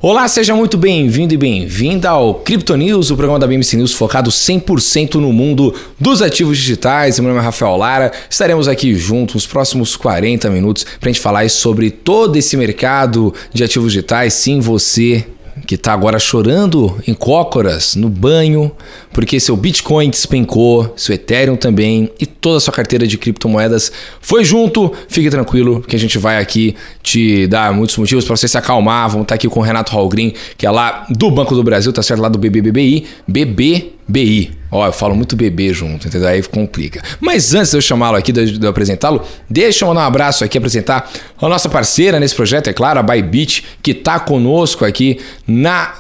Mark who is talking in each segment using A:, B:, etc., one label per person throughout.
A: Olá, seja muito bem-vindo e bem-vinda ao Crypto News, o programa da BMC News focado 100% no mundo dos ativos digitais. Meu nome é Rafael Lara, estaremos aqui juntos nos próximos 40 minutos para a gente falar sobre todo esse mercado de ativos digitais. Sim, você que está agora chorando em cócoras, no banho, porque seu Bitcoin despencou, seu Ethereum também e toda a sua carteira de criptomoedas foi junto. Fique tranquilo que a gente vai aqui te dar muitos motivos para você se acalmar. Vamos estar aqui com o Renato Hallgrim, que é lá do Banco do Brasil, tá certo? Lá do BBBI. Ó, eu falo muito bebê junto, entendeu? Aí complica. Mas antes de eu chamá-lo aqui, de eu apresentá-lo, deixa eu mandar um abraço aqui, apresentar a nossa parceira nesse projeto, é claro, a Bybit, que tá conosco aqui na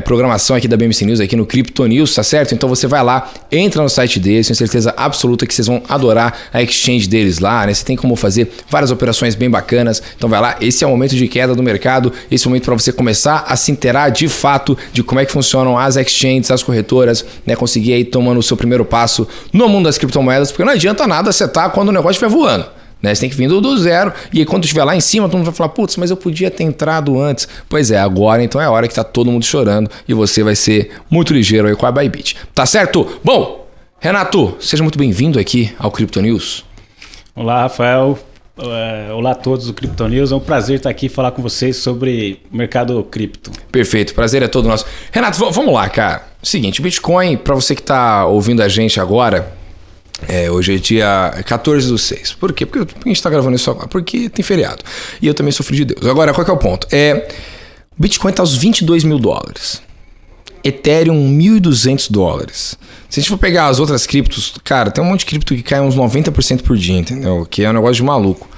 A: programação aqui da BMC News, aqui no Crypto News, tá certo? Então você vai lá, entra no site deles, tenho certeza absoluta que vocês vão adorar a exchange deles lá, né? Você tem como fazer várias operações bem bacanas, então vai lá, esse é o momento de queda do mercado, esse é o momento para você começar a se inteirar de fato de como é que funcionam as exchanges, as corretoras, né? Conseguir aí tomando o seu primeiro passo no mundo das criptomoedas, porque não adianta nada acertar quando o negócio estiver voando, né? Você tem que vir do zero, e aí quando estiver lá em cima, todo mundo vai falar, putz, mas eu podia ter entrado antes. Pois é, agora então é a hora que tá todo mundo chorando e você vai ser muito ligeiro aí com a Bybit. Tá certo? Bom, Renato, seja muito bem-vindo aqui ao Crypto News.
B: Olá, Rafael. Olá a todos do Crypto News. É um prazer estar aqui e falar com vocês sobre o mercado cripto.
A: Perfeito, prazer é todo nosso. Renato, vamos lá, cara. Seguinte, Bitcoin, para você que está ouvindo a gente agora, hoje é dia 14/6. Por quê? Porque a gente está gravando isso agora? Porque tem feriado. E eu também sou filho de Deus. Agora, qual que é o ponto? Bitcoin está aos $22 mil. Ethereum, $1.200. Se a gente for pegar as outras criptos, cara, tem um monte de cripto que cai uns 90% por dia, entendeu? Que é um negócio de maluco.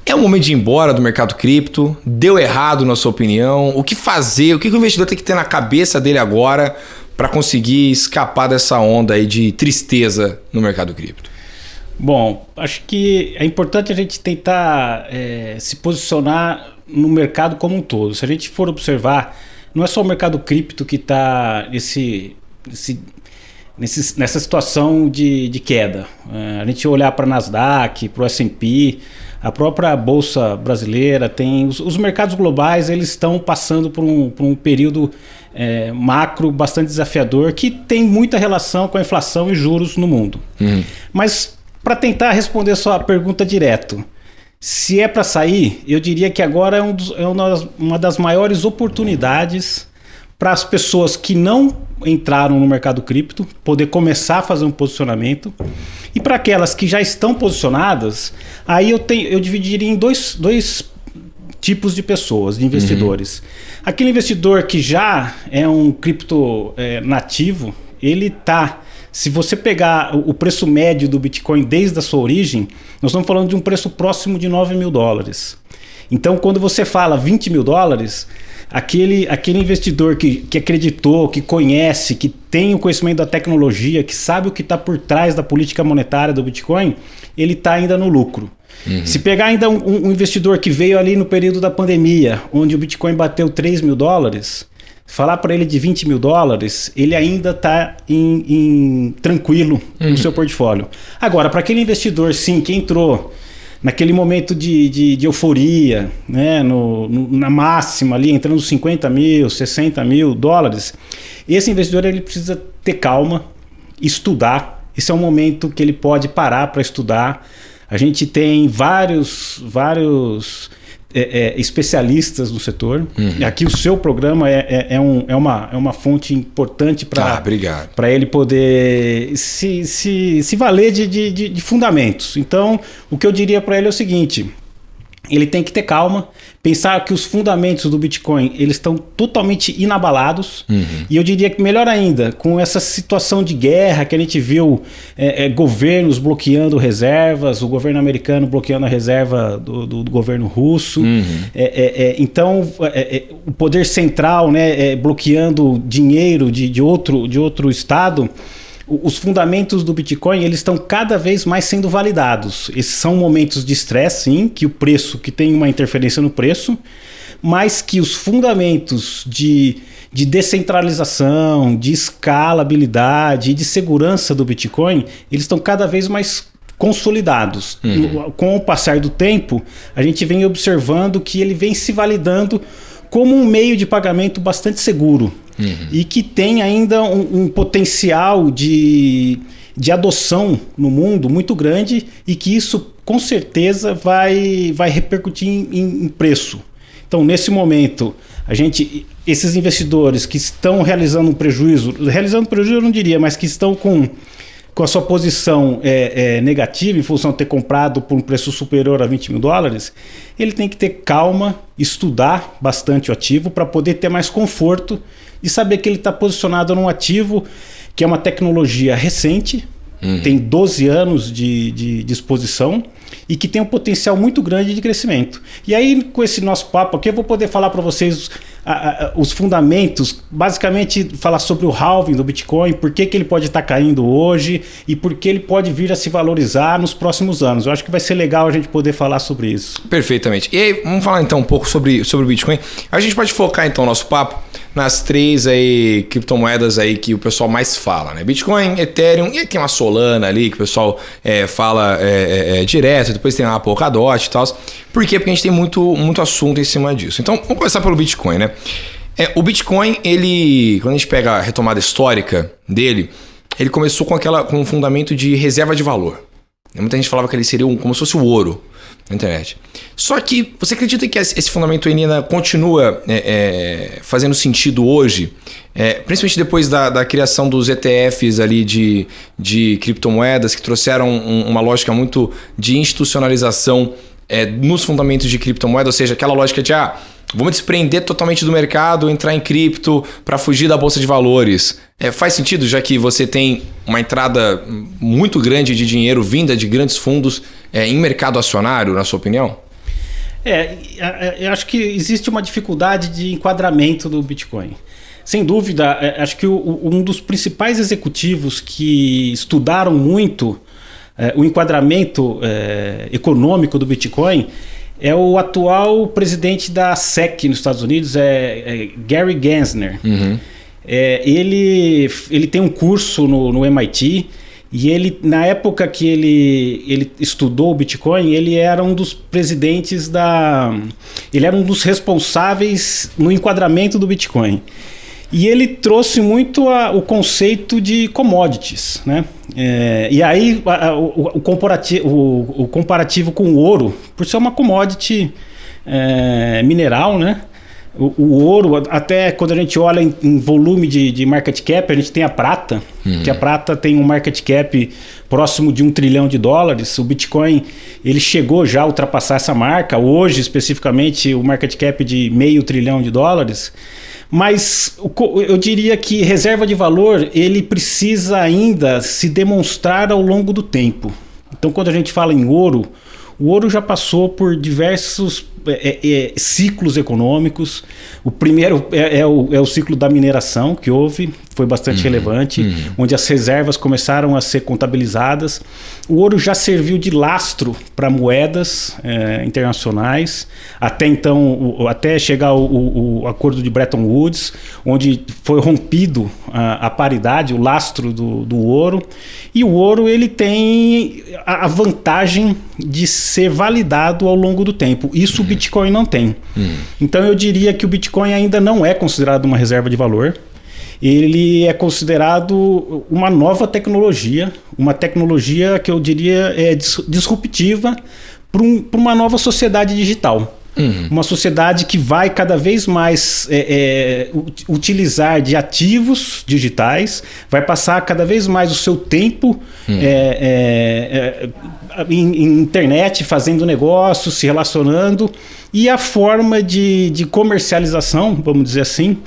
A: É o momento de ir embora do mercado cripto? Deu errado na sua opinião? O que fazer? O que o investidor tem que ter na cabeça dele agora para conseguir escapar dessa onda aí de tristeza no mercado cripto?
B: Bom, acho que é importante a gente tentar se posicionar no mercado como um todo. Se a gente for observar, não é só o mercado cripto que está nessa situação de queda. A gente olhar para a Nasdaq, para o S&P, a própria Bolsa Brasileira, tem os mercados globais, eles estão passando por um período macro bastante desafiador, que tem muita relação com a inflação e juros no mundo. Mas para tentar responder a sua pergunta direto, se é para sair, eu diria que agora é uma das maiores oportunidades para as pessoas que não entraram no mercado cripto poder começar a fazer um posicionamento, e para aquelas que já estão posicionadas, aí eu dividiria em dois tipos de pessoas, de investidores. Aquele investidor que já é um cripto nativo, ele tá... Se você pegar o preço médio do Bitcoin desde a sua origem, nós estamos falando de um preço próximo de $9 mil. Então, quando você fala $20 mil, aquele investidor que acreditou, que conhece, que tem o conhecimento da tecnologia, que sabe o que está por trás da política monetária do Bitcoin, ele está ainda no lucro. Se pegar ainda um investidor que veio ali no período da pandemia, onde o Bitcoin bateu $3 mil, falar para ele de $20 mil, ele ainda está tranquilo no seu portfólio. Agora, para aquele investidor, sim, que entrou naquele momento de euforia, né, na máxima ali, entrando $50 mil, $60 mil, esse investidor ele precisa ter calma, estudar. Esse é um momento que ele pode parar para estudar. A gente tem vários especialistas no setor. Aqui o seu programa é uma fonte importante para ele poder se valer de fundamentos. Então, o que eu diria para ele é o seguinte: ele tem que ter calma, pensar que os fundamentos do Bitcoin eles estão totalmente inabalados. E eu diria que melhor ainda, com essa situação de guerra que a gente viu, governos bloqueando reservas, o governo americano bloqueando a reserva do governo russo, então o poder central, né, bloqueando dinheiro de outro estado. Os fundamentos do Bitcoin eles estão cada vez mais sendo validados. Esses são momentos de estresse, sim, que tem uma interferência no preço, mas que os fundamentos de descentralização, de escalabilidade e de segurança do Bitcoin, eles estão cada vez mais consolidados. Com o passar do tempo, a gente vem observando que ele vem se validando como um meio de pagamento bastante seguro e que tem ainda um potencial de adoção no mundo muito grande e que isso com certeza vai repercutir em preço. Então, nesse momento, esses investidores que estão realizando prejuízo eu não diria, mas que estão com a sua posição negativa em função de ter comprado por um preço superior a $20 mil, ele tem que ter calma, estudar bastante o ativo para poder ter mais conforto e saber que ele está posicionado num ativo que é uma tecnologia recente, tem 12 anos de exposição e que tem um potencial muito grande de crescimento. E aí, com esse nosso papo aqui, eu vou poder falar para vocês os fundamentos, basicamente falar sobre o halving do Bitcoin, por que ele pode estar caindo hoje e por que ele pode vir a se valorizar nos próximos anos. Eu acho que vai ser legal a gente poder falar sobre isso.
A: Perfeitamente. E aí, vamos falar então um pouco sobre o Bitcoin. A gente pode focar então o nosso papo nas 3 aí, criptomoedas aí que o pessoal mais fala, né? Bitcoin, Ethereum, e aí tem uma Solana ali que o pessoal fala direto, depois tem a Polkadot e tal. Por quê? Porque a gente tem muito assunto em cima disso. Então, vamos começar pelo Bitcoin, né? O Bitcoin, quando a gente pega a retomada histórica dele, ele começou com um fundamento de reserva de valor. Muita gente falava que ele seria como se fosse o ouro na internet. Só que você acredita que esse fundamento ainda continua fazendo sentido hoje? Principalmente depois da criação dos ETFs ali de criptomoedas que trouxeram uma lógica muito de institucionalização nos fundamentos de criptomoeda, ou seja, aquela lógica de vamos desprender totalmente do mercado, entrar em cripto para fugir da bolsa de valores. Faz sentido, já que você tem uma entrada muito grande de dinheiro vinda de grandes fundos em mercado acionário, na sua opinião?
B: Eu acho que existe uma dificuldade de enquadramento do Bitcoin. Sem dúvida, acho que um dos principais executivos que estudaram muito o enquadramento econômico do Bitcoin é o atual presidente da SEC nos Estados Unidos, Gary Gensler. Ele tem um curso no MIT e ele, na época que ele estudou o Bitcoin, ele era um dos presidentes ele era um dos responsáveis no enquadramento do Bitcoin. E ele trouxe muito o conceito de commodities, né? E aí o comparativo com o ouro, por ser uma commodity mineral, né? O ouro, até quando a gente olha em volume de market cap, a gente tem a prata, que a prata tem um market cap próximo de $1 trilhão. O Bitcoin, ele chegou já a ultrapassar essa marca, hoje especificamente o market cap de $0,5 trilhão. Mas eu diria que reserva de valor, ele precisa ainda se demonstrar ao longo do tempo. Então, quando a gente fala em ouro, o ouro já passou por diversos ciclos econômicos. O primeiro é o ciclo da mineração que houve, foi bastante relevante, onde as reservas começaram a ser contabilizadas. O ouro já serviu de lastro para moedas internacionais, até então, até chegar o acordo de Bretton Woods, onde foi rompido a paridade, o lastro do ouro. E o ouro, ele tem a vantagem de ser validado ao longo do tempo. Isso o Bitcoin não tem. Então eu diria que o Bitcoin ainda não é considerado uma reserva de valor. Ele é considerado uma nova tecnologia, uma tecnologia que eu diria disruptiva para uma nova sociedade digital. Uma sociedade que vai cada vez mais utilizar de ativos digitais, vai passar cada vez mais o seu tempo em internet, fazendo negócios, se relacionando, e a forma de comercialização, vamos dizer assim,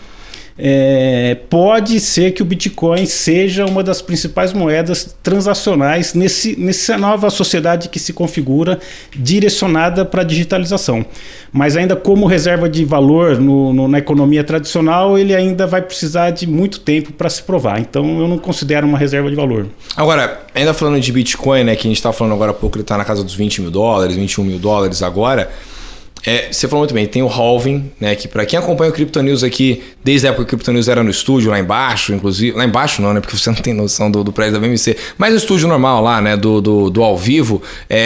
B: pode ser que o Bitcoin seja uma das principais moedas transacionais nessa nova sociedade que se configura, direcionada para a digitalização. Mas ainda como reserva de valor na economia tradicional, ele ainda vai precisar de muito tempo para se provar. Então eu não considero uma reserva de valor.
A: Agora, ainda falando de Bitcoin, né, que a gente está falando agora há pouco, ele está na casa dos $20 mil, $21 mil agora. Você falou muito bem, tem o halving, né? Que para quem acompanha o Crypto News aqui, desde a época que o Crypto News era no estúdio, lá embaixo, inclusive. Lá embaixo não, né? Porque você não tem noção do prédio da BMC. Mas o estúdio normal lá, né? Do ao vivo.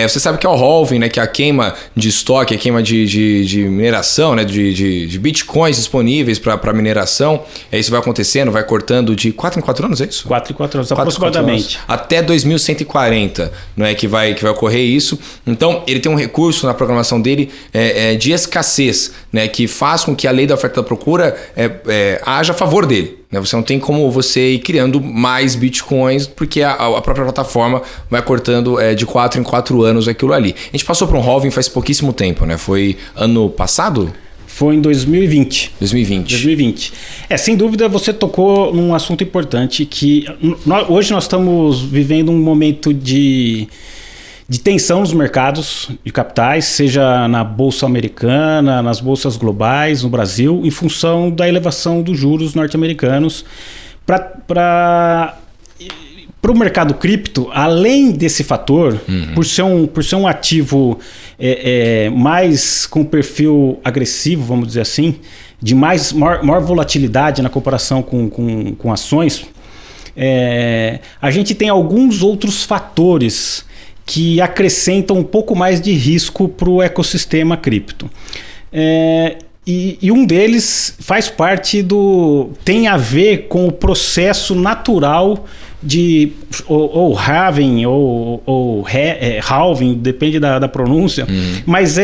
A: Você sabe que é o halving, né? Que é a queima de estoque, a queima de mineração, né? De bitcoins disponíveis para mineração. Isso vai acontecendo, vai cortando de 4 em 4 anos, é isso?
B: 4 em 4 anos, aproximadamente.
A: Até 2140, não é? Que vai ocorrer isso. Então, ele tem um recurso na programação dele de escassez, né, que faz com que a lei da oferta e da procura haja a favor dele. Né? Você não tem como você ir criando mais bitcoins, porque a própria plataforma vai cortando de 4 em 4 anos aquilo ali. A gente passou por um halving faz pouquíssimo tempo, né? Foi ano passado?
B: Foi em 2020.
A: 2020.
B: Sem dúvida você tocou num assunto importante que hoje nós estamos vivendo um momento de tensão nos mercados de capitais, seja na Bolsa Americana, nas bolsas globais, no Brasil, em função da elevação dos juros norte-americanos. Para o mercado cripto, além desse fator, por ser um ativo mais com perfil agressivo, vamos dizer assim, de maior volatilidade na comparação com ações, a gente tem alguns outros fatores que acrescentam um pouco mais de risco para o ecossistema cripto. E um deles faz parte tem a ver com o processo natural de ou halving ou halving, depende da pronúncia, mas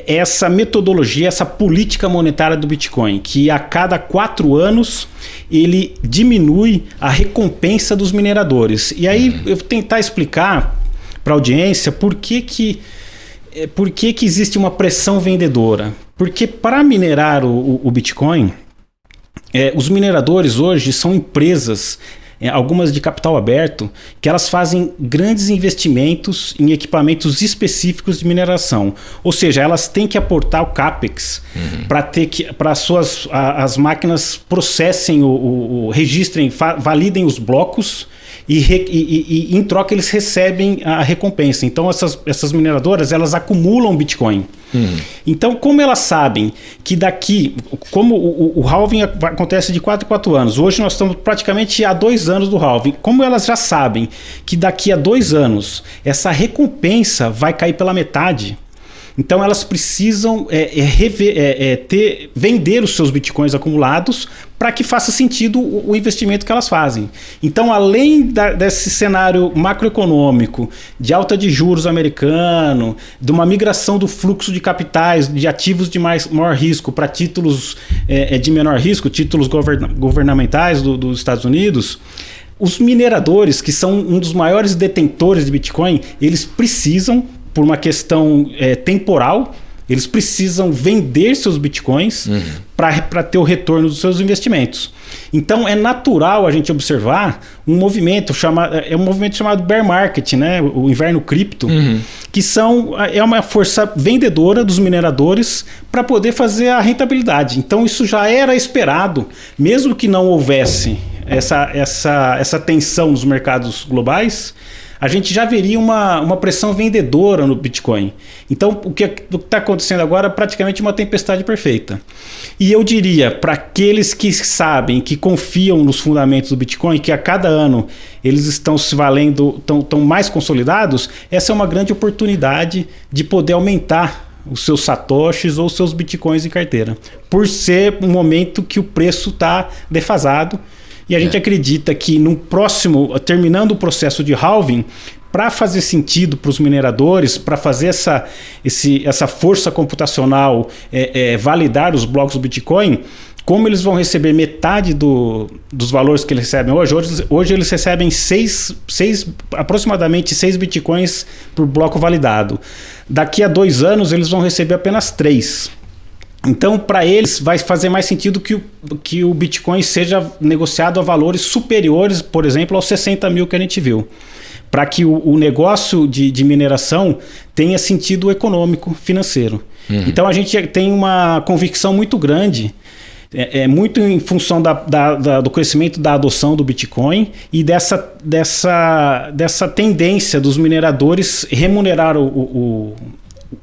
B: essa metodologia, essa política monetária do Bitcoin, que a cada 4 anos ele diminui a recompensa dos mineradores. E aí eu vou tentar explicar para a audiência por que existe uma pressão vendedora. Porque para minerar o Bitcoin, os mineradores hoje são empresas, algumas de capital aberto, que elas fazem grandes investimentos em equipamentos específicos de mineração. Ou seja, elas têm que aportar o CAPEX para as máquinas processem, registrem, validem os blocos e em troca eles recebem a recompensa. Então essas mineradoras, elas acumulam Bitcoin. Então, como elas sabem que como o halving acontece de 4 em 4 anos, hoje nós estamos praticamente há 2 anos do halving, como elas já sabem que daqui a 2 anos essa recompensa vai cair pela metade, então elas precisam vender os seus bitcoins acumulados para que faça sentido o investimento que elas fazem. Então, além desse cenário macroeconômico, de alta de juros americano, de uma migração do fluxo de capitais, de ativos de maior risco para títulos de menor risco, títulos governamentais dos Estados Unidos, os mineradores, que são um dos maiores detentores de Bitcoin, eles precisam, por uma questão temporal, eles precisam vender seus bitcoins para ter o retorno dos seus investimentos. Então é natural a gente observar um movimento chamado bear market, né? O inverno cripto, que é uma força vendedora dos mineradores para poder fazer a rentabilidade. Então isso já era esperado, mesmo que não houvesse essa tensão nos mercados globais, a gente já veria uma pressão vendedora no Bitcoin. Então, o que está acontecendo agora é praticamente uma tempestade perfeita. E eu diria, para aqueles que sabem, que confiam nos fundamentos do Bitcoin, que a cada ano eles estão se valendo, estão mais consolidados, essa é uma grande oportunidade de poder aumentar os seus satoshis ou os seus bitcoins em carteira, por ser um momento que o preço está defasado. E a gente acredita que no próximo, terminando o processo de halving, para fazer sentido para os mineradores, para fazer essa força computacional validar os blocos do Bitcoin, como eles vão receber metade dos valores que eles recebem hoje eles recebem aproximadamente 6 Bitcoins por bloco validado. Daqui a 2 anos eles vão receber apenas 3. Então, para eles, vai fazer mais sentido que o Bitcoin seja negociado a valores superiores, por exemplo, aos 60 mil que a gente viu, para que o negócio de mineração tenha sentido econômico, financeiro. Então, a gente tem uma convicção muito grande, muito em função do crescimento da adoção do Bitcoin e dessa tendência dos mineradores remunerar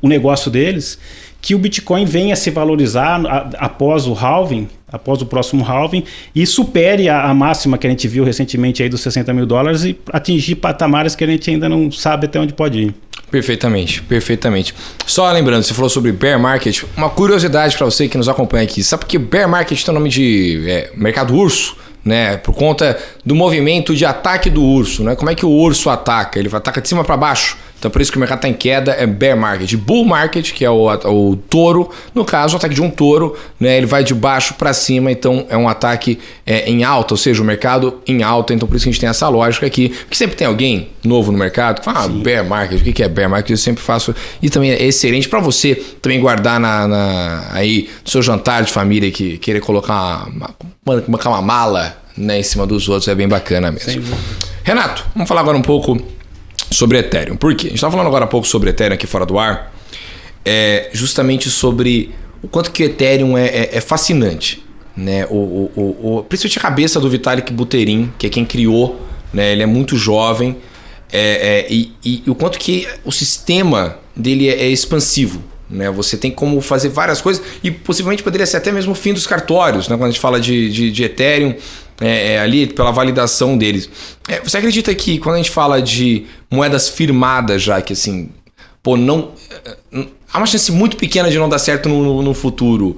B: o negócio deles, que o Bitcoin venha a se valorizar após o halving, após o próximo halving, e supere a máxima que a gente viu recentemente aí dos $60 mil e atingir patamares que a gente ainda não sabe até onde pode ir.
A: Perfeitamente, perfeitamente. Só lembrando, você falou sobre bear market, uma curiosidade para você que nos acompanha aqui. Sabe por que bear market tem o nome de mercado urso? Né, por conta do movimento de ataque do urso, né? Como é que o urso ataca? Ele ataca de cima para baixo. Então por isso que o mercado está em queda, é bear market. Bull market, que é o touro, no caso o ataque de um touro, né? Ele vai de baixo para cima, então é um ataque em alta, ou seja, o mercado em alta. Então por isso que a gente tem essa lógica aqui, porque sempre tem alguém novo no mercado que fala, bear market, o que é bear market? Eu sempre faço, e também é excelente para você também guardar aí no seu jantar de família, que querer colocar uma mala, né, em cima dos outros, é bem bacana mesmo. Renato, vamos falar agora um pouco sobre Ethereum. Por quê? A gente estava falando agora há pouco sobre Ethereum aqui fora do ar, justamente sobre o quanto que o Ethereum é fascinante, né? Principalmente a cabeça do Vitalik Buterin, que é quem criou, né? Ele é muito jovem, e o quanto que o sistema dele é expansivo. Né, você tem como fazer várias coisas e possivelmente poderia ser até mesmo o fim dos cartórios, né, quando a gente fala de Ethereum, ali pela validação deles. Você acredita que quando a gente fala de moedas firmadas já, que assim, há uma chance muito pequena de não dar certo no futuro,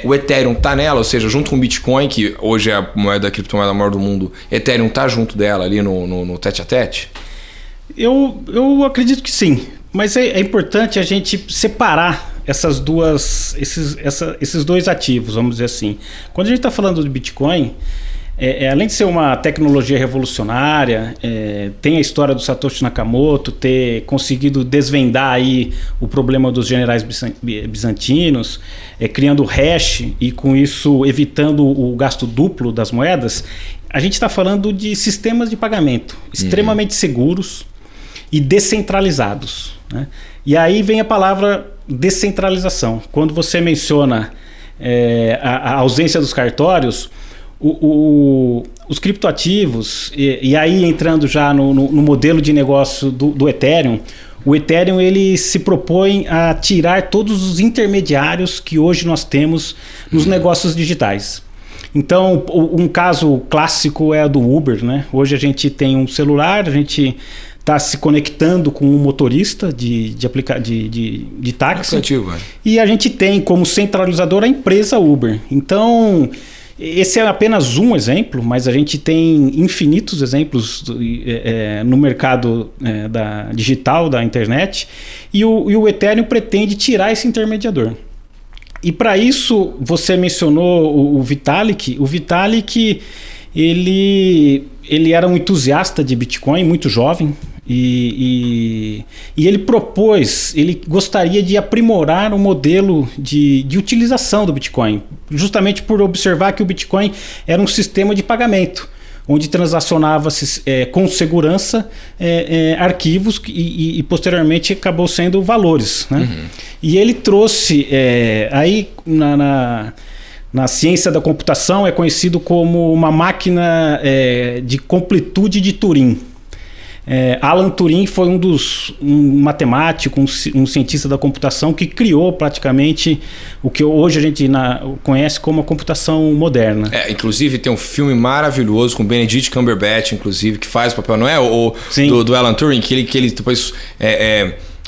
A: o Ethereum tá nela, ou seja, junto com o Bitcoin, que hoje é a criptomoeda maior do mundo, Ethereum tá junto dela ali no tete-a-tete?
B: Eu acredito que sim. Mas é importante a gente separar esses dois ativos, vamos dizer assim. Quando a gente está falando do Bitcoin, além de ser uma tecnologia revolucionária, tem a história do Satoshi Nakamoto, ter conseguido desvendar aí o problema dos generais bizantinos, criando hash e com isso evitando o gasto duplo das moedas, a gente está falando de sistemas de pagamento extremamente seguros e descentralizados, né? E aí vem a palavra descentralização. Quando você menciona a ausência dos cartórios, os criptoativos, e aí entrando já no modelo de negócio do Ethereum, o Ethereum ele se propõe a tirar todos os intermediários que hoje nós temos nos negócios digitais. Então, um caso clássico é o do Uber, né? Hoje a gente tem um celular, a gente está se conectando com um motorista de táxi. E a gente tem como centralizador a empresa Uber. Então, esse é apenas um exemplo, mas a gente tem infinitos exemplos no mercado digital, da internet, e o Ethereum pretende tirar esse intermediador. E para isso, você mencionou o Vitalik. O Vitalik, ele era um entusiasta de Bitcoin, muito jovem, e ele gostaria de aprimorar o modelo de utilização do Bitcoin, justamente por observar que o Bitcoin era um sistema de pagamento, onde transacionava-se com segurança arquivos e posteriormente acabou sendo valores, né? Uhum. E ele trouxe, aí na ciência da computação é conhecido como uma máquina de completude de Turing. Alan Turing foi um matemático, um cientista da computação que criou praticamente o que hoje a gente conhece como a computação moderna.
A: Inclusive tem um filme maravilhoso com Benedict Cumberbatch, inclusive, que faz o papel, não é? Do Alan Turing, que ele depois...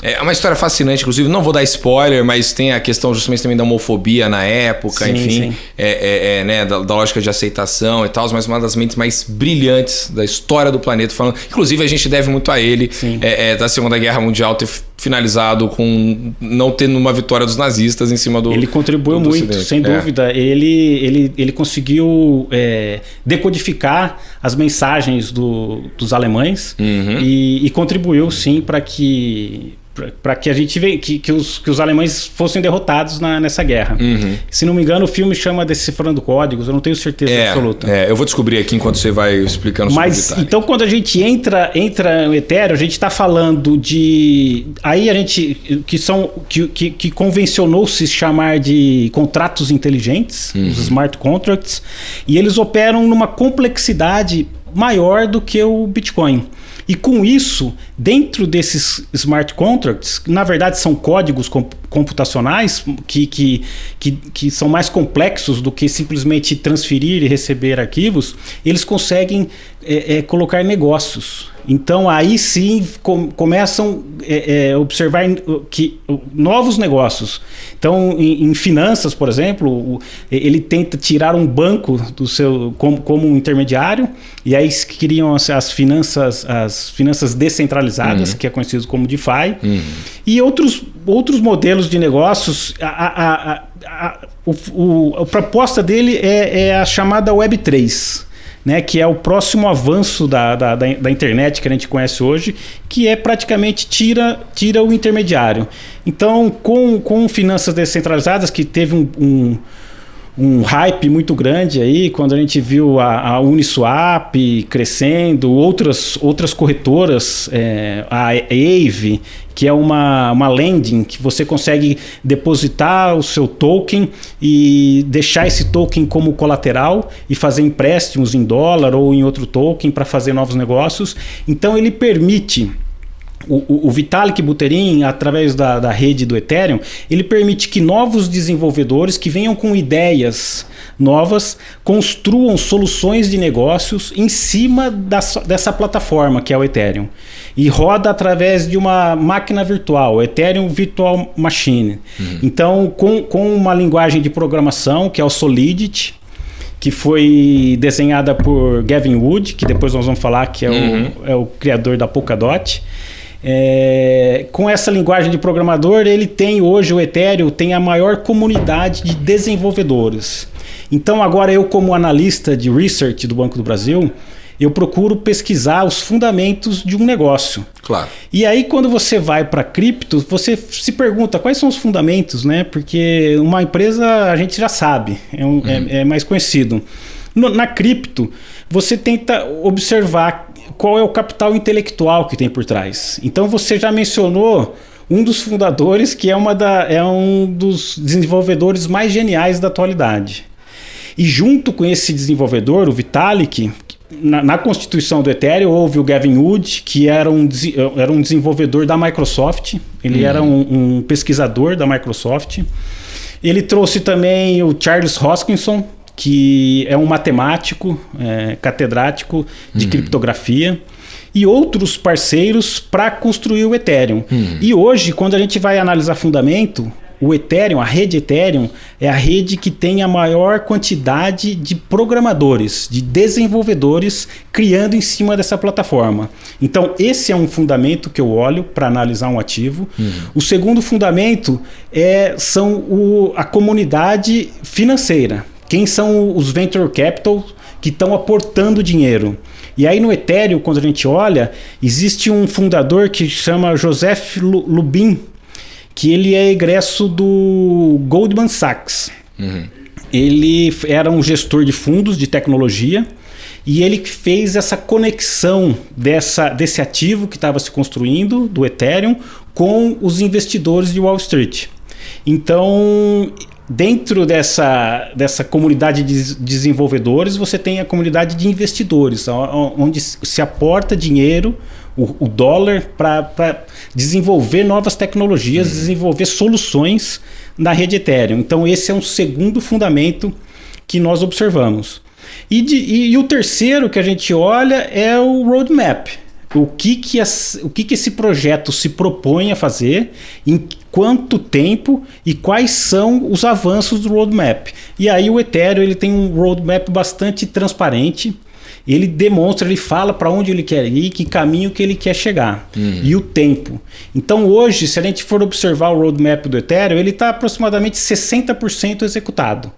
A: É uma história fascinante, inclusive, não vou dar spoiler, mas tem a questão justamente também da homofobia na época, sim, enfim, sim. Né, da lógica de aceitação e tal, mas uma das mentes mais brilhantes da história do planeta, falando. Inclusive, a gente deve muito a ele, da Segunda Guerra Mundial, ter finalizado com não tendo uma vitória dos nazistas em cima do...
B: Ele contribuiu muito, Ocidente. Sem dúvida. Ele conseguiu decodificar as mensagens dos alemães, uhum. e contribuiu, sim, para que a gente vê que os alemães fossem derrotados nessa guerra. Uhum. Se não me engano, o filme chama Decifrando Códigos, eu não tenho certeza absoluta.
A: Eu vou descobrir aqui enquanto você vai explicando sobre o detalhe.
B: Então, quando a gente entra no Ethereum, a gente está falando de... Aí a gente... Que convencionou-se chamar de contratos inteligentes, uhum. os smart contracts, e eles operam numa complexidade maior do que o Bitcoin. E com isso, dentro desses smart contracts, que na verdade são códigos computacionais que são mais complexos do que simplesmente transferir e receber arquivos, eles conseguem colocar negócios. Então aí sim começam a observar novos negócios. Então em finanças, por exemplo, ele tenta tirar um banco do seu como um intermediário, e aí criam as finanças descentralizadas, que é conhecido como DeFi, e outros modelos de negócios. A proposta dele é a chamada Web3. Né, que é o próximo avanço da internet que a gente conhece hoje, que é praticamente tira o intermediário. Então, com finanças descentralizadas, que teve um hype muito grande aí, quando a gente viu a Uniswap crescendo, outras corretoras, a Aave, que é uma lending que você consegue depositar o seu token e deixar esse token como colateral e fazer empréstimos em dólar ou em outro token para fazer novos negócios. Então ele permite... O Vitalik Buterin, através da rede do Ethereum, ele permite que novos desenvolvedores que venham com ideias novas construam soluções de negócios em cima dessa plataforma que é o Ethereum. E roda através de uma máquina virtual, Ethereum Virtual Machine. Então, com uma linguagem de programação que é o Solidity, que foi desenhada por Gavin Wood, que depois nós vamos falar que é o criador da Polkadot. Com essa linguagem de programador, o Ethereum tem a maior comunidade de desenvolvedores. Então agora eu, como analista de research do Banco do Brasil, eu procuro pesquisar os fundamentos de um negócio.
A: Claro.
B: E aí quando você vai para cripto, você se pergunta quais são os fundamentos, né? Porque uma empresa a gente já sabe, é mais conhecido. Na cripto, você tenta observar qual é o capital intelectual que tem por trás. Então você já mencionou um dos fundadores, que é um dos desenvolvedores mais geniais da atualidade. E junto com esse desenvolvedor, o Vitalik, na constituição do Ethereum houve o Gavin Wood, que era um desenvolvedor da Microsoft. Ele era um pesquisador da Microsoft. Ele trouxe também o Charles Hoskinson, que é um matemático, catedrático de criptografia, e outros parceiros para construir o Ethereum. E hoje, quando a gente vai analisar fundamento, o Ethereum, a rede Ethereum, é a rede que tem a maior quantidade de programadores, de desenvolvedores criando em cima dessa plataforma. Então, esse é um fundamento que eu olho para analisar um ativo. O segundo fundamento são a comunidade financeira. Quem são os venture capital que estão aportando dinheiro? E aí no Ethereum, quando a gente olha, existe um fundador que chama Joseph Lubin, que ele é egresso do Goldman Sachs. Ele era um gestor de fundos de tecnologia e ele fez essa conexão desse ativo que estava se construindo, do Ethereum, com os investidores de Wall Street. Então, dentro dessa comunidade de desenvolvedores, você tem a comunidade de investidores, onde se aporta dinheiro, o dólar, para desenvolver novas tecnologias, desenvolver soluções na rede Ethereum. Então esse é um segundo fundamento que nós observamos. E o terceiro que a gente olha é o roadmap. O que esse projeto se propõe a fazer, em quanto tempo e quais são os avanços do roadmap. E aí o Ethereum ele tem um roadmap bastante transparente. Ele demonstra, ele fala para onde ele quer ir, que caminho que ele quer chegar e o tempo. Então hoje, se a gente for observar o roadmap do Ethereum, ele está aproximadamente 60% executado.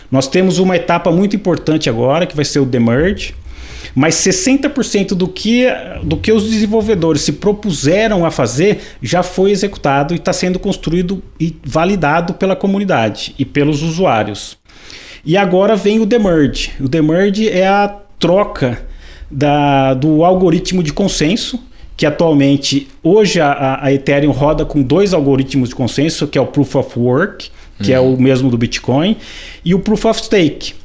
B: Nós temos uma etapa muito importante agora, que vai ser o Demerge, mas 60% do que os desenvolvedores se propuseram a fazer já foi executado e está sendo construído e validado pela comunidade e pelos usuários. E agora vem o Demerge. O Demerge é a troca do algoritmo de consenso, que atualmente, hoje a Ethereum roda com 2 algoritmos de consenso, que é o Proof of Work, que é o mesmo do Bitcoin, e o Proof of Stake.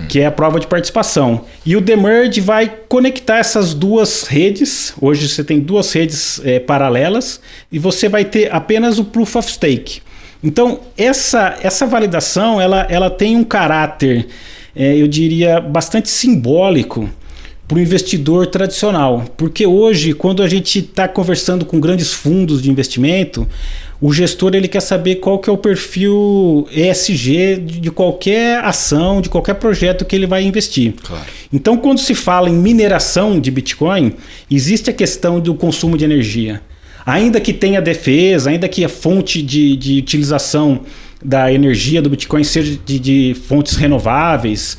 B: que é a prova de participação. E o Demerge vai conectar essas duas redes. Hoje você tem duas redes paralelas e você vai ter apenas o Proof of Stake. Então, essa validação ela tem um caráter, eu diria, bastante simbólico para o investidor tradicional. Porque hoje, quando a gente está conversando com grandes fundos de investimento, o gestor ele quer saber qual que é o perfil ESG de qualquer ação, de qualquer projeto que ele vai investir.
A: Claro.
B: Então, quando se fala em mineração de Bitcoin, existe a questão do consumo de energia. Ainda que tenha defesa, ainda que a fonte de utilização da energia do Bitcoin seja de fontes renováveis,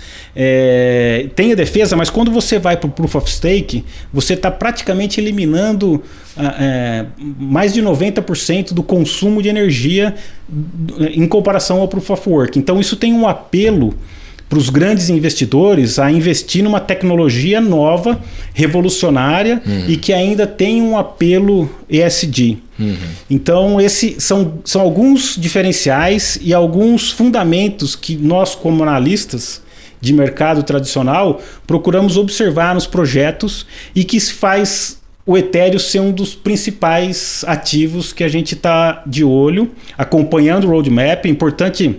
B: tenha defesa, mas quando você vai para o Proof of Stake, você está praticamente eliminando mais de 90% do consumo de energia em comparação ao Proof of Work. Então isso tem um apelo para os grandes investidores a investir numa tecnologia nova, revolucionária e que ainda tem um apelo ESG. Então, esses são alguns diferenciais e alguns fundamentos que nós, como analistas de mercado tradicional, procuramos observar nos projetos e que faz o Ethereum ser um dos principais ativos que a gente está de olho, acompanhando o roadmap. É importante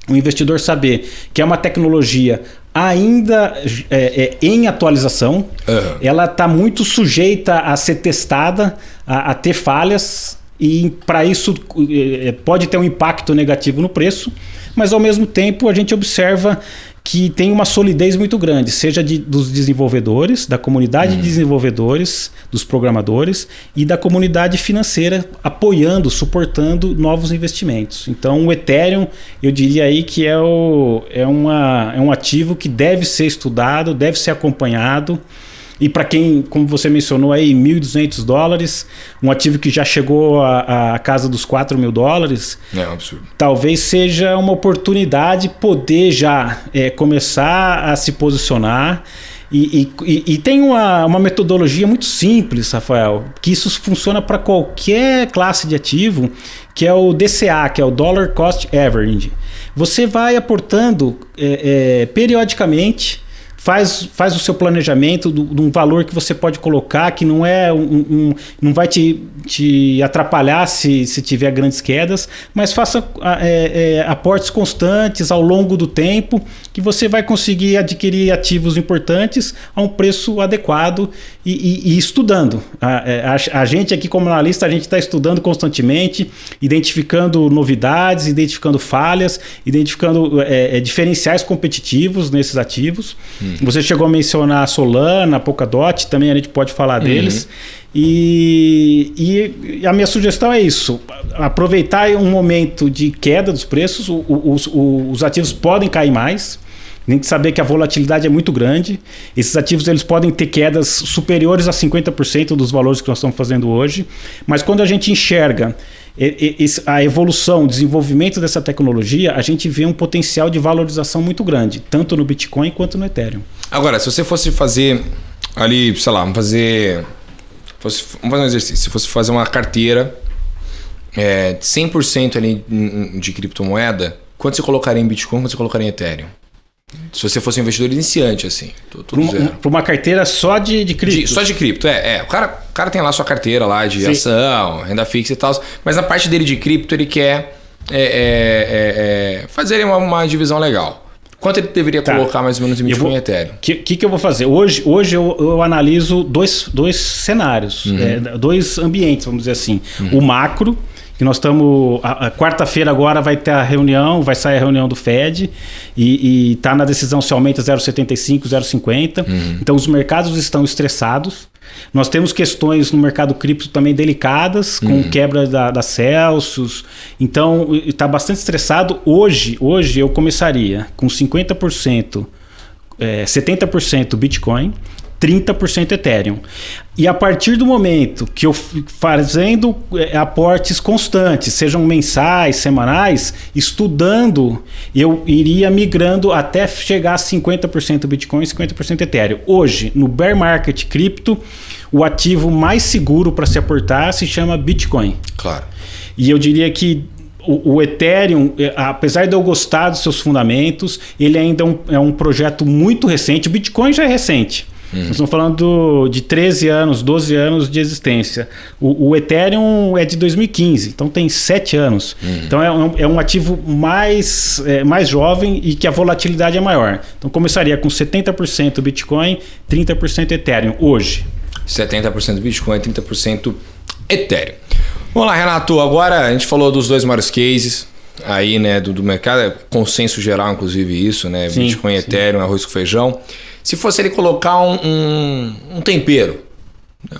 B: o investidor saber que é uma tecnologia ainda em atualização, ela está muito sujeita a ser testada, a ter falhas, e para isso pode ter um impacto negativo no preço, mas ao mesmo tempo a gente observa que tem uma solidez muito grande, seja dos desenvolvedores, da comunidade de desenvolvedores, dos programadores e da comunidade financeira apoiando, suportando novos investimentos. Então o Ethereum, eu diria aí que é um ativo que deve ser estudado, deve ser acompanhado. E para quem, como você mencionou aí, $1.200, um ativo que já chegou à casa dos $4.000.
A: É um absurdo.
B: Talvez seja uma oportunidade poder já começar a se posicionar. E tem uma metodologia muito simples, Rafael, que isso funciona para qualquer classe de ativo, que é o DCA, que é o Dollar Cost Average. Você vai aportando periodicamente, faz o seu planejamento de um valor que você pode colocar, que não não vai te atrapalhar se tiver grandes quedas, mas faça aportes constantes ao longo do tempo, que você vai conseguir adquirir ativos importantes a um preço adequado e estudando. A gente aqui como analista, a gente está estudando constantemente, identificando novidades, identificando falhas, identificando diferenciais competitivos nesses ativos. Você chegou a mencionar a Solana, a Polkadot, também a gente pode falar deles. E a minha sugestão é isso: aproveitar um momento de queda dos preços. Os ativos podem cair mais. Tem que saber que a volatilidade é muito grande. Esses ativos eles podem ter quedas superiores a 50% dos valores que nós estamos fazendo hoje. Mas quando a gente enxerga a evolução, o desenvolvimento dessa tecnologia, a gente vê um potencial de valorização muito grande, tanto no Bitcoin quanto no Ethereum. Agora, se você fosse fazer ali, sei lá, vamos fazer um exercício. Se fosse fazer uma carteira 100% ali de criptomoeda, quanto você colocaria em Bitcoin, quanto você colocaria em Ethereum? Se você fosse um investidor iniciante, assim, para uma carteira só de cripto. Só de cripto, O cara tem lá sua carteira lá de ação, renda fixa e tal, mas na parte dele de cripto ele quer fazer uma divisão legal. Quanto ele deveria colocar mais ou menos em Bitcoin e Ethereum? O que eu vou fazer? Hoje eu analiso dois cenários, dois ambientes, vamos dizer assim. O macro, que nós estamos... A quarta-feira agora vai ter a reunião, vai sair a reunião do Fed e está na decisão se aumenta 0,75, 0,50. Então os mercados estão estressados. Nós temos questões no mercado cripto também delicadas, com quebra da Celsius. Então está bastante estressado. Hoje eu começaria com 50%, 70% Bitcoin, 30% Ethereum. E a partir do momento que eu fazendo aportes constantes, sejam mensais, semanais, estudando, eu iria migrando até chegar a 50% Bitcoin e 50% Ethereum. Hoje, no bear market cripto, o ativo mais seguro para se aportar se chama Bitcoin.
A: Claro.
B: E eu diria que o Ethereum, apesar de eu gostar dos seus fundamentos, ele ainda é um projeto muito recente. O Bitcoin já é recente. Nós estamos falando de 13 anos, 12 anos de existência. O Ethereum é de 2015, então tem 7 anos. Então é um ativo mais jovem e que a volatilidade é maior. Então começaria com 70% Bitcoin, 30% Ethereum hoje.
A: 70% Bitcoin, 30% Ethereum. Vamos lá, Renato. Agora a gente falou dos dois maiores cases aí, né, do mercado. É consenso geral, inclusive, isso, né? Sim, Bitcoin, Ethereum, arroz com feijão. Se fosse ele colocar um tempero,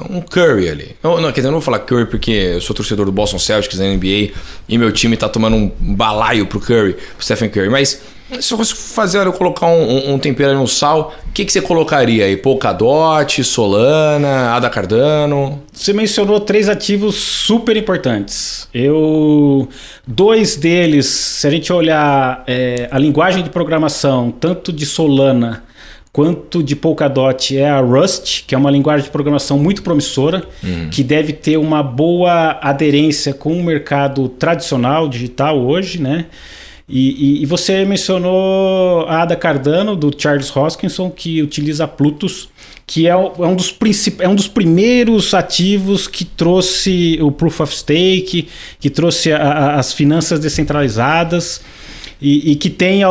A: um curry ali. Não, quer dizer, eu não vou falar curry porque eu sou torcedor do Boston Celtics da NBA e meu time tá tomando um balaio pro Curry, pro Stephen Curry. Mas se eu fosse eu colocar um tempero ali, um sal, o que você colocaria aí? Polkadot, Solana, ADA Cardano?
B: Você mencionou 3 ativos super importantes. Dois deles, se a gente olhar a linguagem de programação, tanto de Solana quanto de Polkadot, é a Rust, que é uma linguagem de programação muito promissora, que deve ter uma boa aderência com o mercado tradicional digital hoje, né? E você mencionou a ADA Cardano, do Charles Hoskinson, que utiliza Plutus, que é um dos primeiros ativos que trouxe o Proof of Stake, que trouxe as finanças descentralizadas e que tem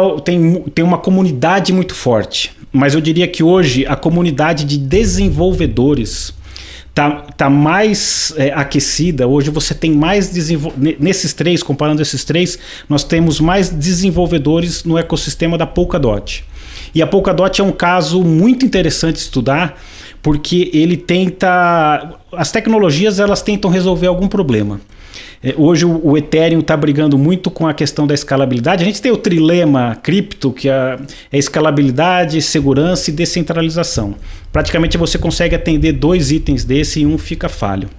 B: uma comunidade muito forte. Mas eu diria que hoje a comunidade de desenvolvedores tá mais aquecida. Hoje você tem mais nesses 3, comparando esses 3, nós temos mais desenvolvedores no ecossistema da Polkadot. E a Polkadot é um caso muito interessante de estudar, porque as tecnologias elas tentam resolver algum problema. Hoje o Ethereum está brigando muito com a questão da escalabilidade. A gente tem o trilema cripto, que é escalabilidade, segurança e descentralização. Praticamente você consegue atender 2 itens desse e um fica falho.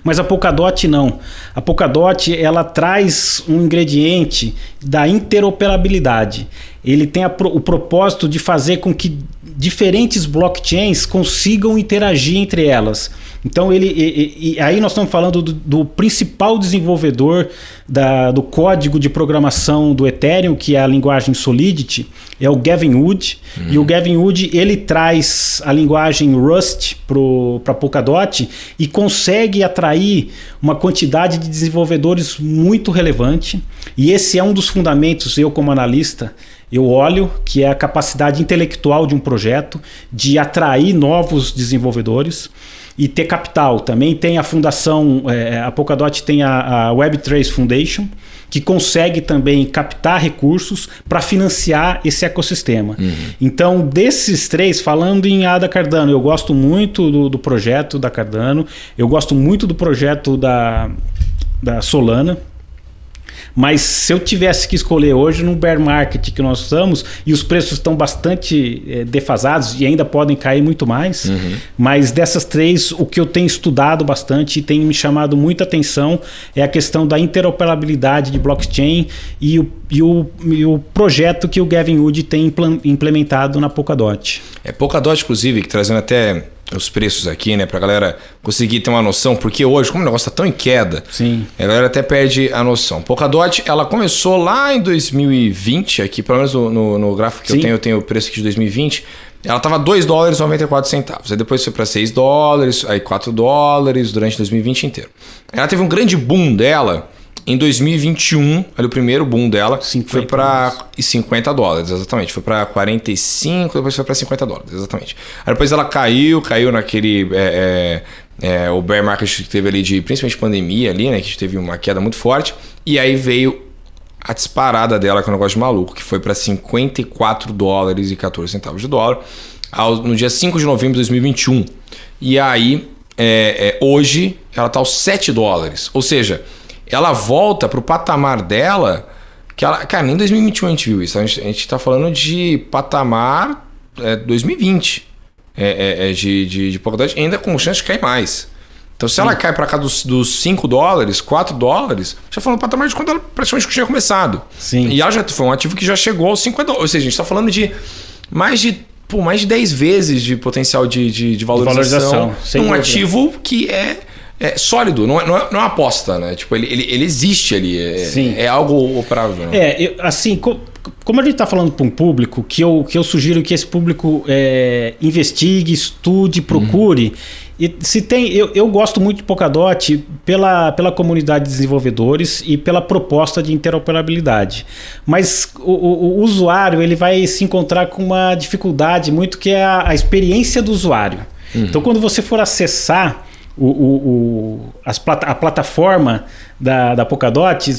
B: Mas a Polkadot não. A Polkadot ela traz um ingrediente da interoperabilidade. Ele tem o propósito de fazer com que diferentes blockchains consigam interagir entre elas. Então aí nós estamos falando do principal desenvolvedor do código de programação do Ethereum, que é a linguagem Solidity, é o Gavin Wood. E o Gavin Wood ele traz a linguagem Rust para Polkadot e consegue atrair uma quantidade de desenvolvedores muito relevante. E esse é um dos fundamentos, eu como analista, eu olho, que é a capacidade intelectual de um projeto de atrair novos desenvolvedores e ter capital. Também tem a fundação, a Polkadot tem a Web3 Foundation, que consegue também captar recursos para financiar esse ecossistema. Então, desses 3, falando em ADA Cardano, eu gosto muito do projeto da Cardano, eu gosto muito do projeto da Solana. Mas se eu tivesse que escolher hoje no bear market que nós estamos, e os preços estão bastante defasados e ainda podem cair muito mais, mas dessas 3, o que eu tenho estudado bastante e tem me chamado muita atenção é a questão da interoperabilidade de blockchain e o projeto que o Gavin Wood tem implementado na Polkadot.
A: Polkadot, inclusive, que trazendo até os preços aqui, né, pra galera conseguir ter uma noção, porque hoje, como o negócio tá tão em queda,
B: sim,
A: a galera até perde a noção. Polkadot, ela começou lá em 2020, aqui, pelo menos no gráfico que eu tenho o preço aqui de 2020, ela tava $2,94. Aí depois foi para $6, aí $4 durante 2020 inteiro. Ela teve um grande boom dela em 2021, ali o primeiro boom dela foi para $50, exatamente. Foi para 45, depois foi para $50, exatamente. Aí depois ela caiu naquele o bear market que teve ali de principalmente pandemia ali, né, que teve uma queda muito forte, e aí veio a disparada dela, que é um negócio de maluco, que foi para $54,14 no dia 5 de novembro de 2021. E aí hoje ela está aos $7, ou seja, ela volta para o patamar dela, que ela, cara, nem em 2021 a gente viu isso. A gente está falando de patamar 2020 de Polkadot, ainda com chance de cair mais. Então, se ela cai para cá dos $5, $4, já falando do patamar de quando ela praticamente tinha começado.
B: Sim.
A: E ela já foi um ativo que já chegou aos $50. Ou seja, a gente está falando de mais de 10 vezes de potencial de valorização. Um ativo que é sólido, não é uma aposta, né? Tipo, ele existe ali, é algo operável. Né?
B: Assim, como a gente está falando para um público, que eu sugiro que esse público investigue, estude, procure. E eu gosto muito de Polkadot pela comunidade de desenvolvedores e pela proposta de interoperabilidade. Mas o usuário ele vai se encontrar com uma dificuldade muito que é a experiência do usuário. Então, quando você for acessar a plataforma da Polkadot,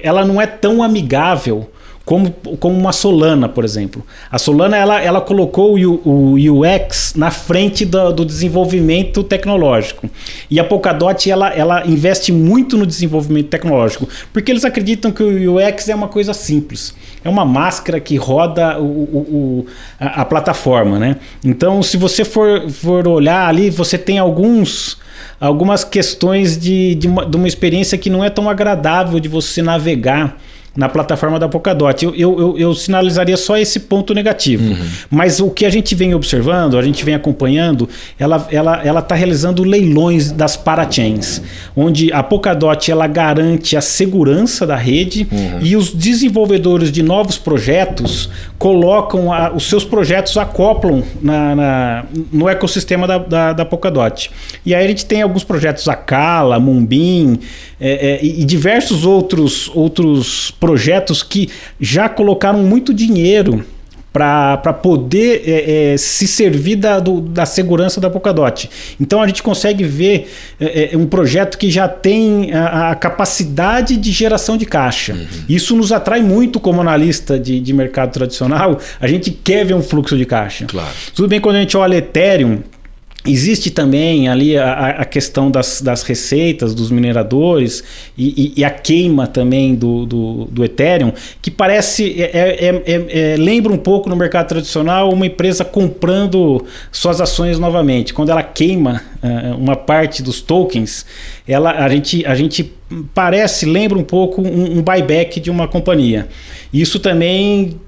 B: ela não é tão amigável como uma Solana, por exemplo. A Solana ela colocou o UX na frente do desenvolvimento tecnológico. E a Polkadot ela investe muito no desenvolvimento tecnológico, porque eles acreditam que o UX é uma coisa simples. É uma máscara que roda a plataforma, né? Então, se você for olhar ali, você tem algumas questões de uma experiência que não é tão agradável de você navegar na plataforma da Polkadot. Eu sinalizaria só esse ponto negativo. Mas o que a gente vem observando, a gente vem acompanhando, ela está realizando leilões das parachains, onde a Polkadot ela garante a segurança da rede e os desenvolvedores de novos projetos colocam os seus projetos, acoplam no ecossistema da Polkadot. E aí a gente tem alguns projetos, Acala, Moonbeam e diversos outros projetos que já colocaram muito dinheiro para poder se servir da segurança da Polkadot. Então a gente consegue ver um projeto que já tem a capacidade de geração de caixa. Isso nos atrai muito como analista de mercado tradicional. A gente quer ver um fluxo de caixa.
A: Claro.
B: Tudo bem quando a gente olha Ethereum. Existe também ali a questão das receitas dos mineradores e a queima também do Ethereum, que parece, lembra um pouco no mercado tradicional uma empresa comprando suas ações novamente. Quando ela queima uma parte dos tokens, a gente lembra um pouco um buyback de uma companhia. Isso também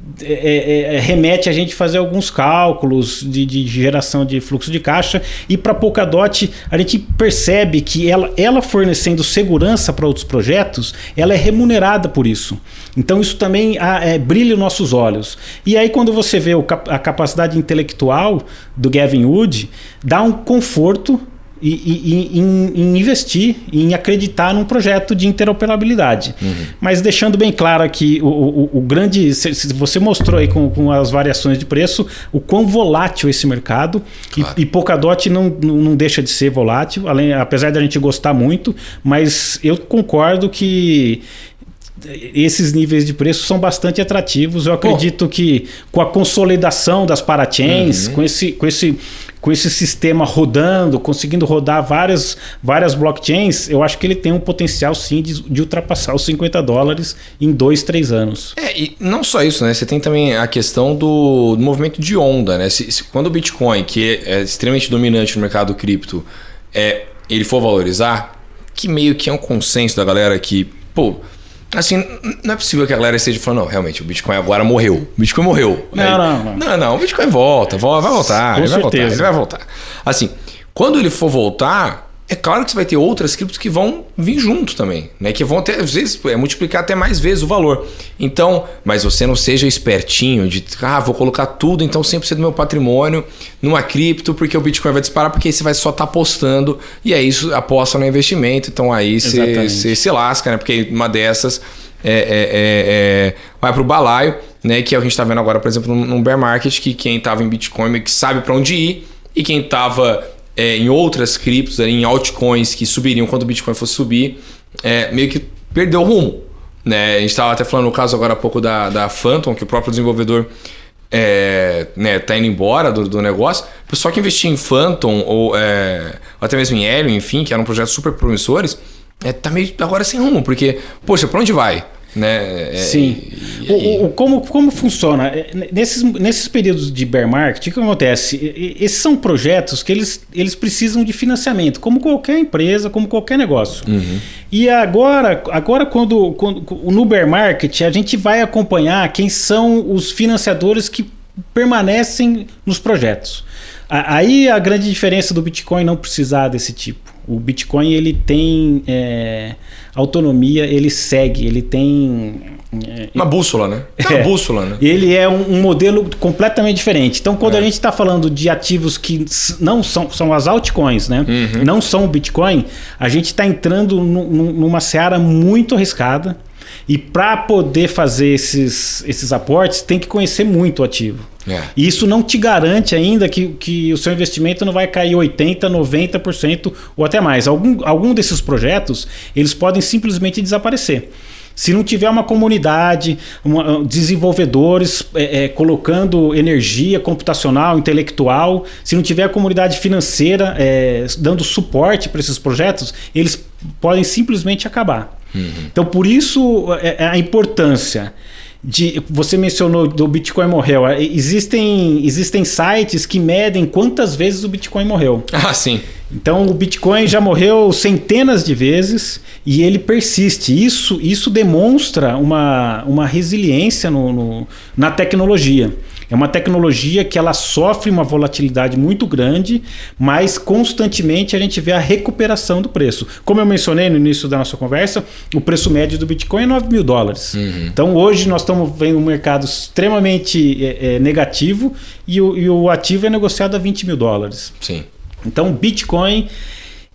B: remete a gente fazer alguns cálculos de geração de fluxo de caixa, e para a Polkadot a gente percebe que ela fornecendo segurança para outros projetos, ela é remunerada por isso. Então isso também brilha os nossos olhos. E aí quando você vê a capacidade intelectual do Gavin Wood, dá um conforto em investir, em acreditar num projeto de interoperabilidade. Mas deixando bem claro aqui, o grande... Se você mostrou aí com as variações de preço, o quão volátil é esse mercado. Claro. E Polkadot não deixa de ser volátil, apesar da gente gostar muito, mas eu concordo que esses níveis de preço são bastante atrativos. Eu acredito que com a consolidação das parachains, com esse sistema rodando, conseguindo rodar várias blockchains, eu acho que ele tem um potencial sim de ultrapassar os $50 em 2-3 anos.
A: E não só isso, né? Você tem também a questão do movimento de onda, né? Quando o Bitcoin, que é extremamente dominante no mercado cripto, ele for valorizar, que meio que é um consenso da galera que, assim, não é possível que a galera esteja falando, não, realmente, o Bitcoin agora morreu. O Bitcoin morreu. Não, o Bitcoin vai voltar. Ele vai voltar. Assim, quando ele for voltar, é claro que você vai ter outras criptos que vão vir junto também, né? Que vão ter, às vezes, multiplicar até mais vezes o valor. Então, mas você não seja espertinho de, vou colocar tudo, então 100% do meu patrimônio numa cripto, porque o Bitcoin vai disparar, porque aí você vai só estar apostando, e aí isso aposta no investimento, então aí você se lasca, né? Porque uma dessas vai para o balaio, né? Que é o que a gente está vendo agora, por exemplo, num bear market, que quem estava em Bitcoin meio que sabe para onde ir, e quem estava em outras criptos, em altcoins que subiriam quando o Bitcoin fosse subir, meio que perdeu o rumo, né? A gente estava até falando no caso agora há pouco da Phantom, que o próprio desenvolvedor tá indo embora do negócio. O pessoal que investia em Phantom ou até mesmo em Helium, enfim, que eram projetos super promissores, tá meio agora sem rumo, porque, poxa, para onde vai? Né?
B: Sim. Como funciona? Nesses períodos de bear market, o que acontece? Esses são projetos que eles precisam de financiamento, como qualquer empresa, como qualquer negócio. E agora quando no bear market, a gente vai acompanhar quem são os financiadores que permanecem nos projetos. Aí a grande diferença do Bitcoin não precisar desse tipo. O Bitcoin ele tem autonomia, ele segue, ele tem...
A: uma bússola, né? Uma bússola, né?
B: Ele é um modelo completamente diferente. Então, quando a gente está falando de ativos que não são as altcoins, né? Não são o Bitcoin, a gente está entrando numa seara muito arriscada. E para poder fazer esses aportes, tem que conhecer muito o ativo. E isso não te garante ainda que o seu investimento não vai cair 80%, 90% ou até mais. Algum desses projetos, eles podem simplesmente desaparecer. Se não tiver uma comunidade, desenvolvedores colocando energia computacional, intelectual, se não tiver a comunidade financeira dando suporte para esses projetos, eles podem simplesmente acabar. Então, por isso, a importância de... Você mencionou do Bitcoin morreu. Existem sites que medem quantas vezes o Bitcoin morreu.
A: Ah, sim.
B: Então, o Bitcoin já morreu centenas de vezes e ele persiste. Isso demonstra uma resiliência na tecnologia. É uma tecnologia que ela sofre uma volatilidade muito grande, mas constantemente a gente vê a recuperação do preço. Como eu mencionei no início da nossa conversa, o preço médio do Bitcoin é $9 mil. Então hoje nós estamos vendo um mercado extremamente negativo e o ativo é negociado a $20 mil.
A: Sim.
B: Então, Bitcoin,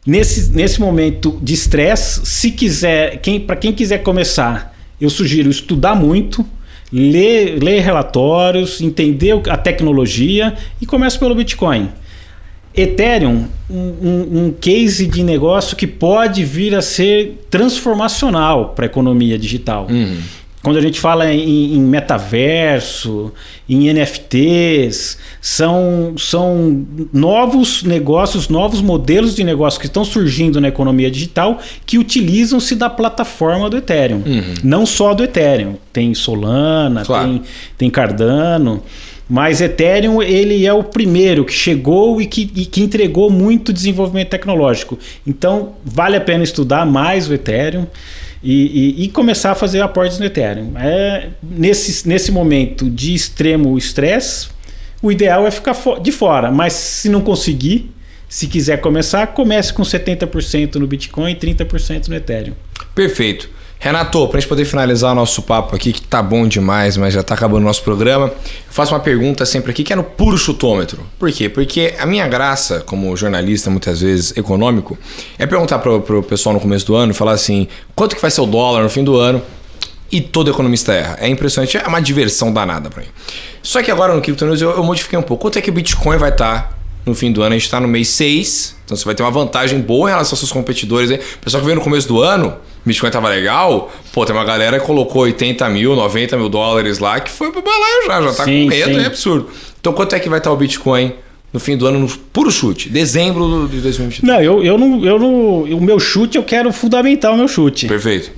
B: nesse momento de estresse, se quiser, para quem quiser começar, eu sugiro estudar muito, ler relatórios, entender a tecnologia e comece pelo Bitcoin. Ethereum, um case de negócio que pode vir a ser transformacional para a economia digital. Quando a gente fala em metaverso, em NFTs, são novos negócios, novos modelos de negócio que estão surgindo na economia digital que utilizam-se da plataforma do Ethereum. Não só do Ethereum. Tem Solana, claro. tem Cardano. Mas Ethereum ele é o primeiro que chegou e que entregou muito desenvolvimento tecnológico. Então, vale a pena estudar mais o Ethereum. E começar a fazer aportes no Ethereum. Nesse momento de extremo estresse, o ideal é ficar de fora. Mas se não conseguir, se quiser começar, comece com 70% no Bitcoin e 30% no Ethereum.
A: Perfeito. Renato, para a gente poder finalizar o nosso papo aqui, que tá bom demais, mas já tá acabando o nosso programa, eu faço uma pergunta sempre aqui que é no puro chutômetro. Por quê? Porque a minha graça, como jornalista, muitas vezes econômico, é perguntar pro pessoal no começo do ano, falar assim, quanto que vai ser o dólar no fim do ano? E todo economista erra. É impressionante, é uma diversão danada para mim. Só que agora no Crypto News eu modifiquei um pouco. Quanto é que o Bitcoin vai estar no fim do ano? A gente está no mês 6, então você vai ter uma vantagem boa em relação aos seus competidores. Hein? O pessoal que veio no começo do ano, o Bitcoin tava legal, pô, tem uma galera que colocou 80 mil, 90 mil dólares lá, que foi pro balaio já tá com medo, é absurdo. Então quanto é que vai estar o Bitcoin no fim do ano, no puro chute, dezembro de 2022?
B: Não, eu não. O meu chute, eu quero fundamentar o meu chute.
A: Perfeito.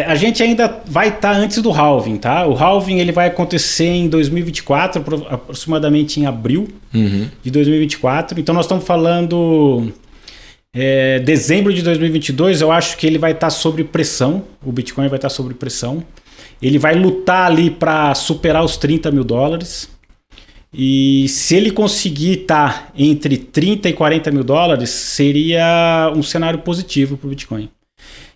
B: A gente ainda vai estar antes do halving, tá? O halving ele vai acontecer em 2024, aproximadamente em abril de 2024. Então nós estamos falando dezembro de 2022. Eu acho que ele vai estar sob pressão. O Bitcoin vai estar sob pressão. Ele vai lutar ali para superar os 30 mil dólares. E se ele conseguir estar entre 30 e 40 mil dólares, seria um cenário positivo para o Bitcoin.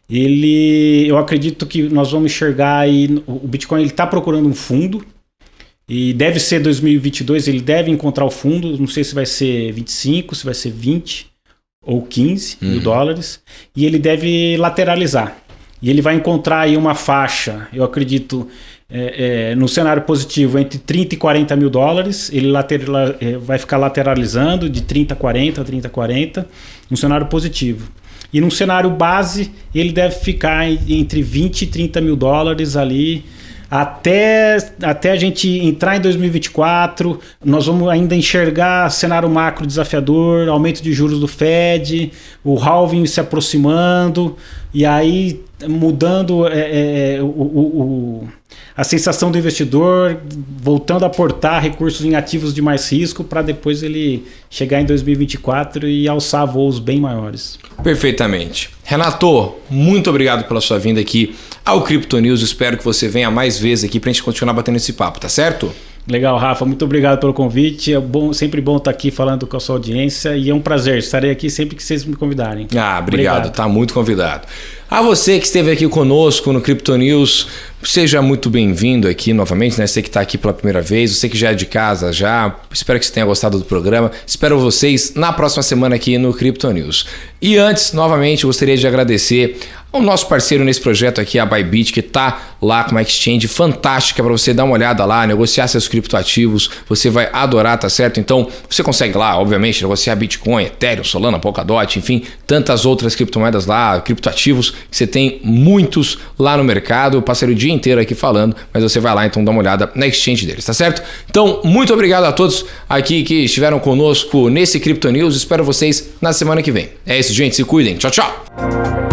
B: Eu acredito que nós vamos enxergar aí, o Bitcoin está procurando um fundo, e deve ser 2022, ele deve encontrar o fundo, não sei se vai ser 25, se vai ser 20 ou 15 mil dólares, e ele deve lateralizar. E ele vai encontrar aí uma faixa, eu acredito, no cenário positivo, entre 30 e 40 mil dólares, ele vai ficar lateralizando de 30 a 40, 30 a 40, no cenário positivo. E num cenário base, ele deve ficar entre 20 e 30 mil dólares ali, até a gente entrar em 2024, nós vamos ainda enxergar cenário macro desafiador, aumento de juros do Fed, o halving se aproximando, e aí mudando a sensação do investidor, voltando a aportar recursos em ativos de mais risco para depois ele chegar em 2024 e alçar voos bem maiores.
A: Perfeitamente. Renato, muito obrigado pela sua vinda aqui ao Crypto News. Espero que você venha mais vezes aqui para a gente continuar batendo esse papo, tá certo?
B: Legal, Rafa, muito obrigado pelo convite. Sempre bom estar aqui falando com a sua audiência e é um prazer. Estarei aqui sempre que vocês me convidarem.
A: Obrigado. Tá muito convidado. A você que esteve aqui conosco no Crypto News, seja muito bem-vindo aqui novamente, né? Você que está aqui pela primeira vez, você que já é de casa já, espero que você tenha gostado do programa. Espero vocês na próxima semana aqui no Crypto News. E antes, novamente, eu gostaria de agradecer ao nosso parceiro nesse projeto aqui, a Bybit, que está lá com uma exchange fantástica para você dar uma olhada lá, negociar seus criptoativos, você vai adorar, tá certo? Então, você consegue lá, obviamente, negociar Bitcoin, Ethereum, Solana, Polkadot, enfim, tantas outras criptomoedas lá, criptoativos, que você tem muitos lá no mercado. Eu passei o dia inteiro aqui falando, mas você vai lá, então dá uma olhada na exchange deles, tá certo? Então, muito obrigado a todos aqui que estiveram conosco nesse Crypto News, espero vocês na semana que vem. É isso, gente, se cuidem, tchau, tchau!